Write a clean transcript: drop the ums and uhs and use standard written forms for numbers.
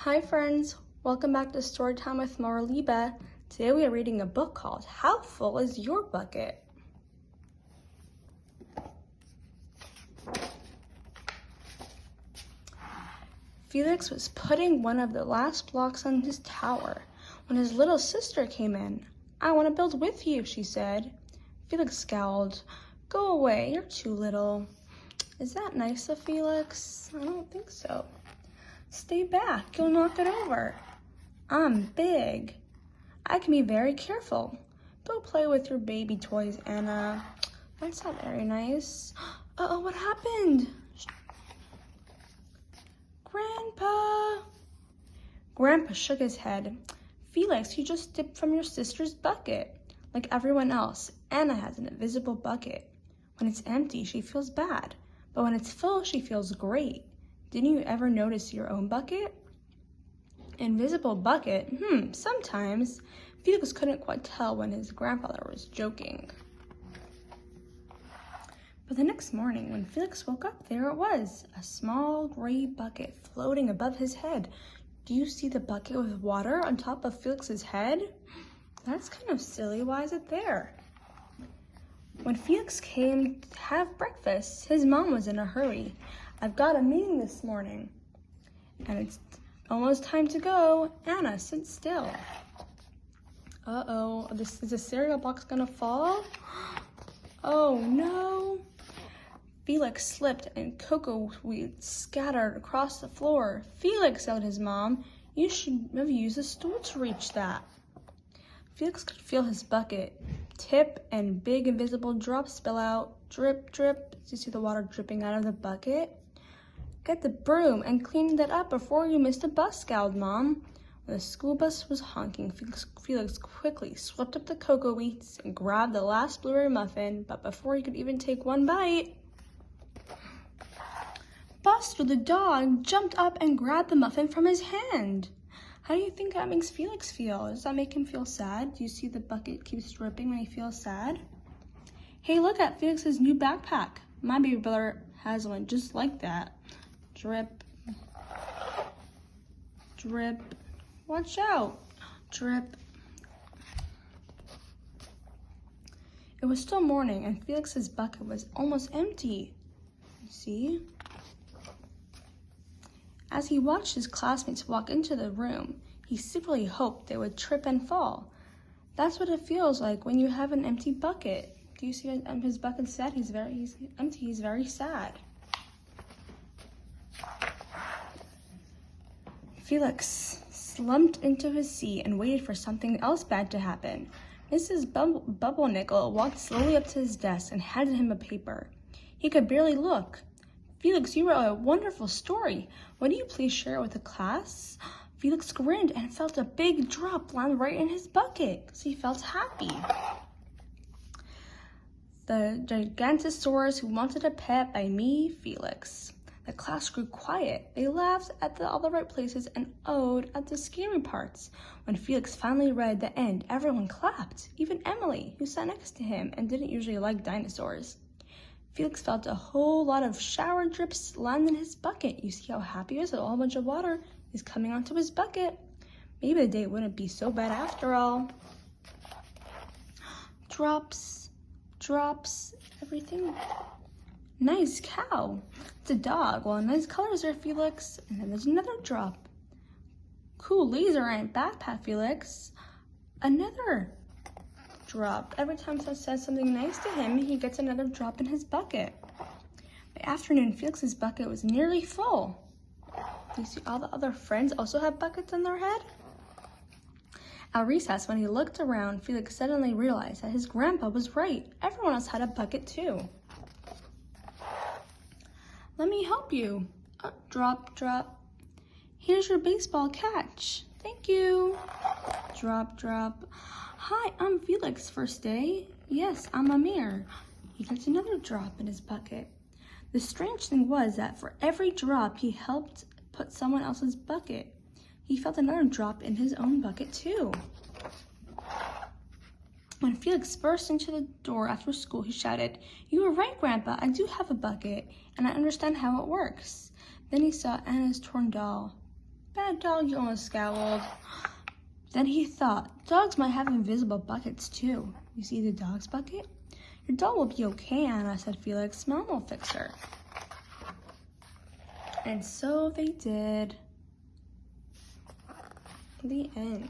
Hi friends, welcome back to Storytime with Marliba. Today we are reading a book called How Full Is Your Bucket? Felix was putting one of the last blocks on his tower when his little sister came in. "I want to build with you," she said. Felix scowled. "Go away, you're too little." "Is that nice of Felix?" "I don't think so." "Stay back, you'll knock it over." "I'm big. I can be very careful. Go play with your baby toys, Anna." "That's not very nice." "Uh-oh, what happened?" "Grandpa!" Grandpa shook his head. "Felix, you just dipped from your sister's bucket. Like everyone else, Anna has an invisible bucket. When it's empty, she feels bad, but when it's full, she feels great. Didn't you ever notice your own bucket?" Invisible bucket? Sometimes. Felix couldn't quite tell when his grandfather was joking. But the next morning, when Felix woke up, there it was, a small gray bucket floating above his head. Do you see the bucket with water on top of Felix's head? That's kind of silly. Why is it there? When Felix came to have breakfast, his mom was in a hurry. "I've got a meeting this morning, and it's almost time to go. Anna, sit still." Uh-oh, is the cereal box gonna fall? Oh no! Felix slipped and cocoa weeds scattered across the floor. "Felix," yelled his mom, "you should have used a stool to reach that." Felix could feel his bucket tip and big invisible drops spill out. Drip, drip. Do you see the water dripping out of the bucket? "Get the broom and clean that up before you miss the bus," scowled Mom. When the school bus was honking, Felix quickly swept up the cocoa wheats and grabbed the last blueberry muffin, but before he could even take one bite, Buster the dog jumped up and grabbed the muffin from his hand. How do you think that makes Felix feel? Does that make him feel sad? Do you see the bucket keeps dripping when he feels sad? "Hey, look at Felix's new backpack. My baby brother has one just like that." Drip, drip. "Watch out." Drip. It was still morning, and Felix's bucket was almost empty. See? As he watched his classmates walk into the room, he secretly hoped they would trip and fall. That's what it feels like when you have an empty bucket. Do you see his bucket sad? He's empty. He's very sad. Felix slumped into his seat and waited for something else bad to happen. Mrs. Bubblenickel walked slowly up to his desk and handed him a paper. He could barely look. "Felix, you wrote a wonderful story. Would you please share it with the class?" Felix grinned and felt a big drop land right in his bucket, so he felt happy. "The Gigantosaurus Who Wanted a Pet" by me, Felix. The class grew quiet. They laughed at all the right places and oohed at the scary parts. When Felix finally read the end, everyone clapped, even Emily, who sat next to him and didn't usually like dinosaurs. Felix felt a whole lot of shower drips land in his bucket. You see how happy he is that a whole bunch of water is coming onto his bucket. Maybe the day wouldn't be so bad after all. Drops, drops, everything. "Nice cow." "It's a dog." "Well, nice colors there, Felix." And then there's another drop. "Cool laser and backpack, Felix." Another drop. Every time someone says something nice to him, he gets another drop in his bucket. By afternoon, Felix's bucket was nearly full. Do you see all the other friends also have buckets on their head? At recess, when he looked around, Felix suddenly realized that his grandpa was right. Everyone else had a bucket too. "Let me help you." Drop, drop. "Here's your baseball catch." "Thank you." Drop, drop. "Hi, I'm Felix. First day?" "Yes, I'm Amir." He gets another drop in his bucket. The strange thing was that for every drop, he helped put someone else's bucket. He felt another drop in his own bucket too. When Felix burst into the door after school, he shouted, "You were right, Grandpa. I do have a bucket, and I understand how it works." Then he saw Anna's torn doll. Bad dog, almost scowled. Then he thought, dogs might have invisible buckets too. You see the dog's bucket? Your dog will be okay, Anna, said Felix. Mom will fix her. And so they did. The end.